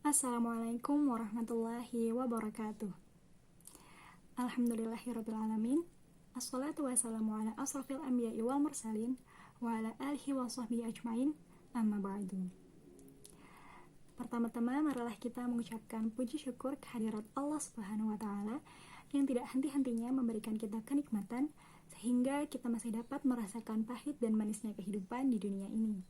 Assalamualaikum warahmatullahi wabarakatuh. Alhamdulillahirrabbilalamin. Assalatu wassalamu ala asrafil anbiya'i wal mursalin wa ala alihi wa sahbihi ajmain. Amma ba'du. Pertama-tama marilah kita mengucapkan puji syukur kehadirat Allah Subhanahu wa taala yang tidak henti-hentinya memberikan kita kenikmatan sehingga kita masih dapat merasakan pahit dan manisnya kehidupan di dunia ini.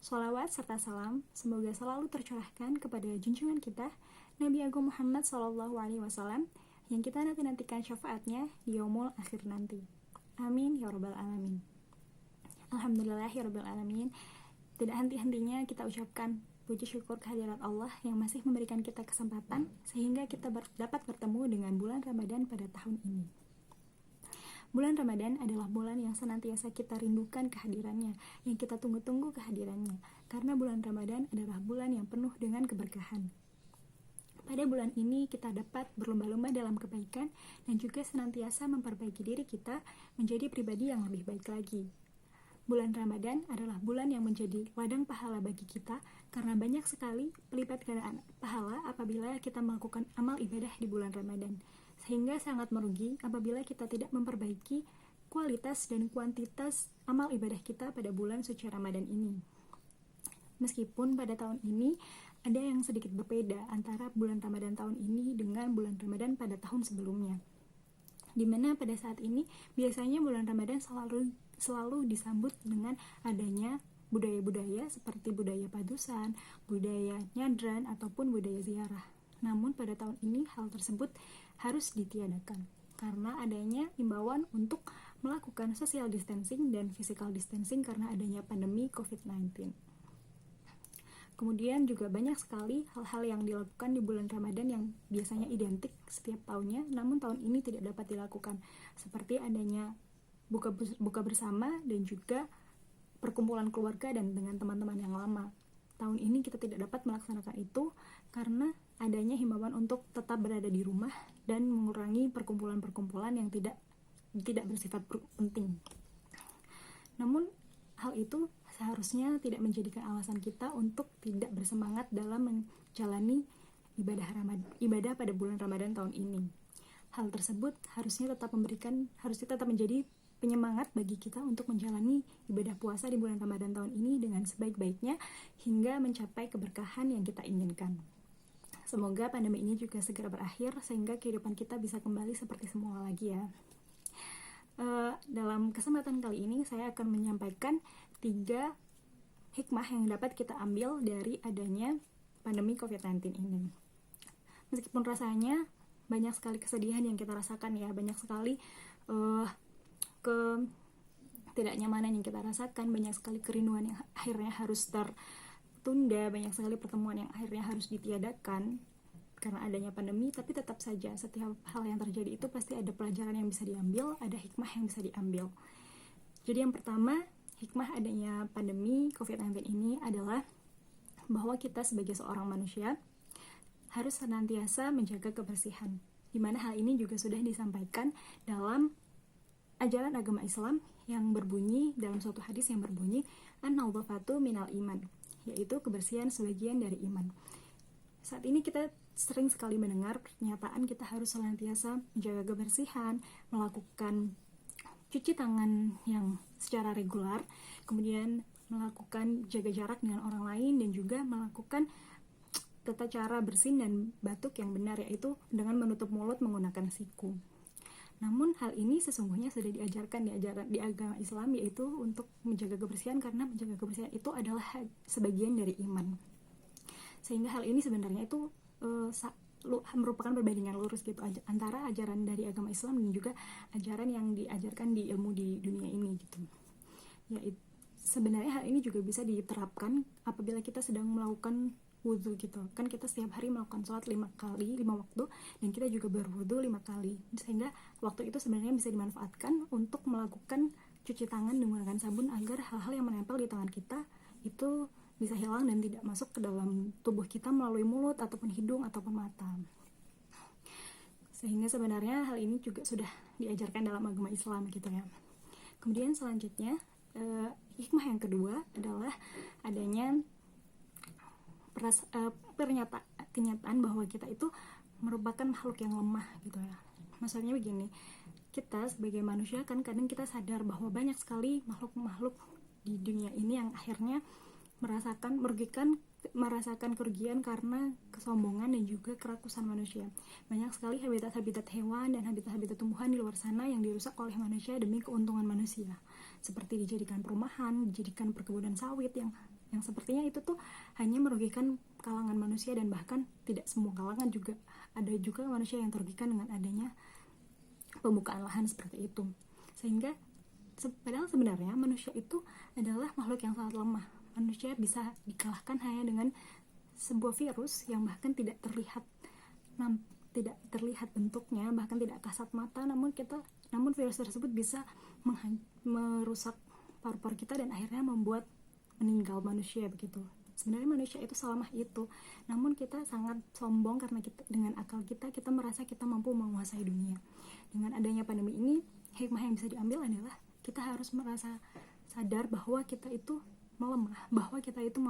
Sholawat serta salam semoga selalu tercurahkan kepada junjungan kita Nabi Agung Muhammad SAW yang kita nanti-nantikan syafaatnya di yaumul akhir nanti. Amin ya rabbal alamin. Alhamdulillahirabbil alamin. Tidak henti-hentinya kita ucapkan puji syukur kehadirat Allah yang masih memberikan kita kesempatan sehingga kita dapat bertemu dengan bulan Ramadan pada tahun ini. Bulan Ramadan adalah bulan yang senantiasa kita rindukan kehadirannya, yang kita tunggu-tunggu kehadirannya, karena bulan Ramadan adalah bulan yang penuh dengan keberkahan. Pada bulan ini kita dapat berlomba-lomba dalam kebaikan dan juga senantiasa memperbaiki diri kita menjadi pribadi yang lebih baik lagi. Bulan Ramadan adalah bulan yang menjadi ladang pahala bagi kita karena banyak sekali pelipat gandaan pahala apabila kita melakukan amal ibadah di bulan Ramadan. Sehingga sangat merugi apabila kita tidak memperbaiki kualitas dan kuantitas amal ibadah kita pada bulan suci Ramadan ini. Meskipun pada tahun ini ada yang sedikit berbeda antara bulan Ramadan tahun ini dengan bulan Ramadan pada tahun sebelumnya. Dimana pada saat ini biasanya bulan Ramadan selalu disambut dengan adanya budaya-budaya seperti budaya padusan, budaya nyadran, ataupun budaya ziarah. Namun pada tahun ini hal tersebut harus ditiadakan karena adanya imbauan untuk melakukan social distancing dan physical distancing karena adanya pandemi COVID-19. Kemudian juga banyak sekali hal-hal yang dilakukan di bulan Ramadan yang biasanya identik setiap tahunnya, namun tahun ini tidak dapat dilakukan, seperti adanya buka bersama dan juga perkumpulan keluarga dan dengan teman-teman yang lama. Tahun ini kita tidak dapat melaksanakan itu karena adanya himbauan untuk tetap berada di rumah dan mengurangi perkumpulan-perkumpulan yang tidak bersifat penting. Namun hal itu seharusnya tidak menjadikan alasan kita untuk tidak bersemangat dalam menjalani ibadah pada bulan Ramadan tahun ini. Hal tersebut harusnya tetap menjadi penyemangat bagi kita untuk menjalani ibadah puasa di bulan Ramadan tahun ini dengan sebaik-baiknya hingga mencapai keberkahan yang kita inginkan. Semoga pandemi ini juga segera berakhir sehingga kehidupan kita bisa kembali seperti semula lagi ya. Dalam kesempatan kali ini saya akan menyampaikan 3 hikmah yang dapat kita ambil dari adanya pandemi COVID-19 ini. Meskipun rasanya banyak sekali kesedihan yang kita rasakan ya, banyak sekali ketidaknyamanan yang kita rasakan, banyak sekali kerinduan yang akhirnya harus tertunda, banyak sekali pertemuan yang akhirnya harus ditiadakan karena adanya pandemi, tapi tetap saja setiap hal yang terjadi itu pasti ada pelajaran yang bisa diambil, ada hikmah yang bisa diambil. Jadi yang pertama, hikmah adanya pandemi COVID-19 ini adalah bahwa kita sebagai seorang manusia harus senantiasa menjaga kebersihan, di mana hal ini juga sudah disampaikan dalam ajaran agama Islam yang berbunyi dalam suatu hadis yang berbunyi an-nadhafatu minal iman, yaitu kebersihan sebagian dari iman. Saat ini kita sering sekali mendengar pernyataan kita harus senantiasa menjaga kebersihan, melakukan cuci tangan yang secara regular, kemudian melakukan jaga jarak dengan orang lain dan juga melakukan tata cara bersin dan batuk yang benar, yaitu dengan menutup mulut menggunakan siku. Namun hal ini sesungguhnya sudah diajarkan di agama Islam, yaitu untuk menjaga kebersihan karena menjaga kebersihan itu adalah sebagian dari iman. Sehingga hal ini sebenarnya itu merupakan perbandingan lurus gitu antara ajaran dari agama Islam dan juga ajaran yang diajarkan di ilmu di dunia ini gitu. Ya, sebenarnya hal ini juga bisa diterapkan apabila kita sedang melakukan wudhu gitu. Kan kita setiap hari melakukan sholat 5 waktu, dan kita juga berwudhu 5 kali. Sehingga waktu itu sebenarnya bisa dimanfaatkan untuk melakukan cuci tangan menggunakan sabun agar hal-hal yang menempel di tangan kita itu bisa hilang dan tidak masuk ke dalam tubuh kita melalui mulut ataupun hidung ataupun mata. Sehingga sebenarnya hal ini juga sudah diajarkan dalam agama Islam gitu ya. Kemudian selanjutnya hikmah yang kedua adalah adanya kenyataan bahwa kita itu merupakan makhluk yang lemah gitu ya. Maksudnya begini, kita sebagai manusia kan kadang kita sadar bahwa banyak sekali makhluk-makhluk di dunia ini yang akhirnya merasakan kerugian karena kesombongan dan juga kerakusan manusia. Banyak sekali habitat-habitat hewan dan habitat-habitat tumbuhan di luar sana yang dirusak oleh manusia demi keuntungan manusia, seperti dijadikan perumahan, dijadikan perkebunan sawit yang sepertinya itu tuh hanya merugikan kalangan manusia, dan bahkan tidak semua kalangan juga. Ada juga manusia yang terugikan dengan adanya pembukaan lahan seperti itu. Sehingga padahal sebenarnya manusia itu adalah makhluk yang sangat lemah. Manusia bisa dikalahkan hanya dengan sebuah virus yang bahkan tidak terlihat bentuknya, bahkan tidak kasat mata, namun virus tersebut bisa merusak paru-paru kita dan akhirnya membuat meninggal manusia begitu. Sebenarnya manusia itu selemah itu, namun kita sangat sombong karena dengan akal kita merasa kita mampu menguasai dunia. Dengan adanya pandemi ini, hikmah yang bisa diambil adalah kita harus merasa sadar bahwa kita itu melemah, bahwa kita itu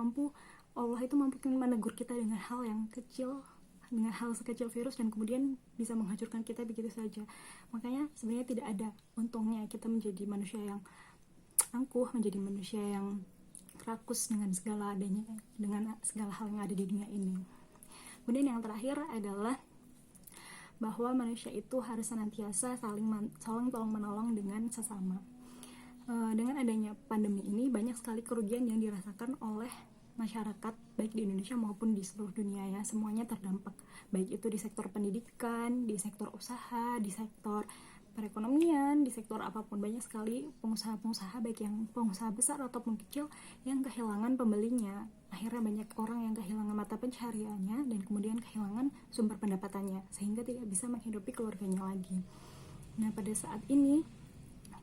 Allah itu mampu menegur kita dengan hal yang kecil, dengan hal sekecil virus, dan kemudian bisa menghancurkan kita begitu saja. Makanya sebenarnya tidak ada untungnya kita menjadi manusia yang angkuh, menjadi manusia yang rakus dengan segala hal yang ada di dunia ini. Kemudian yang terakhir adalah bahwa manusia itu harus senantiasa saling tolong menolong dengan sesama. Dengan adanya pandemi ini, banyak sekali kerugian yang dirasakan oleh masyarakat baik di Indonesia maupun di seluruh dunia ya. Semuanya terdampak, baik itu di sektor pendidikan, di sektor usaha, di sektor perekonomian, di sektor apapun. Banyak sekali pengusaha-pengusaha, baik yang pengusaha besar ataupun kecil, yang kehilangan pembelinya. Akhirnya banyak orang yang kehilangan mata pencahariannya dan kemudian kehilangan sumber pendapatannya, sehingga tidak bisa menghidupi keluarganya lagi. Nah, pada saat ini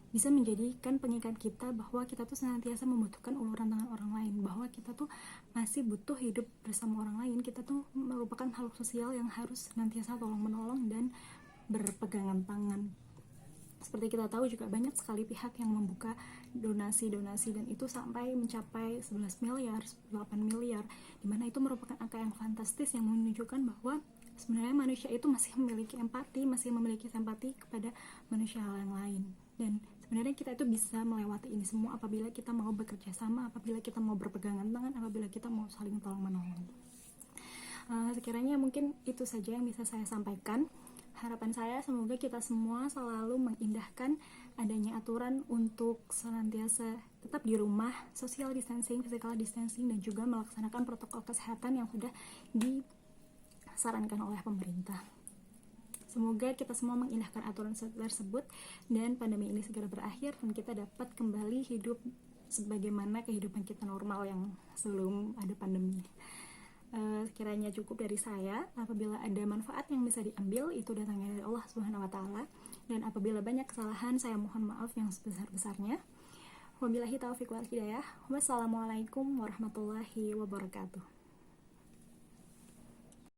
bisa menjadikan pengikat kita bahwa kita tuh senantiasa membutuhkan uluran tangan orang lain, bahwa kita tuh masih butuh hidup bersama orang lain. Kita tuh merupakan makhluk sosial yang harus senantiasa tolong menolong dan berpegangan tangan. Seperti kita tahu juga banyak sekali pihak yang membuka donasi-donasi, dan itu sampai mencapai 11 miliar, 8 miliar, dimana itu merupakan angka yang fantastis yang menunjukkan bahwa sebenarnya manusia itu masih memiliki simpati kepada manusia yang lain. Dan sebenarnya kita itu bisa melewati ini semua apabila kita mau bekerja sama, apabila kita mau berpegangan tangan, apabila kita mau saling tolong menolong. Sekiranya mungkin itu saja yang bisa saya sampaikan. Harapan saya semoga kita semua selalu mengindahkan adanya aturan untuk senantiasa tetap di rumah, social distancing, physical distancing, dan juga melaksanakan protokol kesehatan yang sudah disarankan oleh pemerintah. Semoga kita semua mengindahkan aturan tersebut dan pandemi ini segera berakhir dan kita dapat kembali hidup sebagaimana kehidupan kita normal yang sebelum ada pandemi. Sekiranya cukup dari saya. Apabila ada manfaat yang bisa diambil, itu datangnya dari Allah Subhanahu wa taala, dan apabila banyak kesalahan, saya mohon maaf yang sebesar-besarnya. Wabillahi taufiq wal hidayah. Wassalamualaikum warahmatullahi wabarakatuh.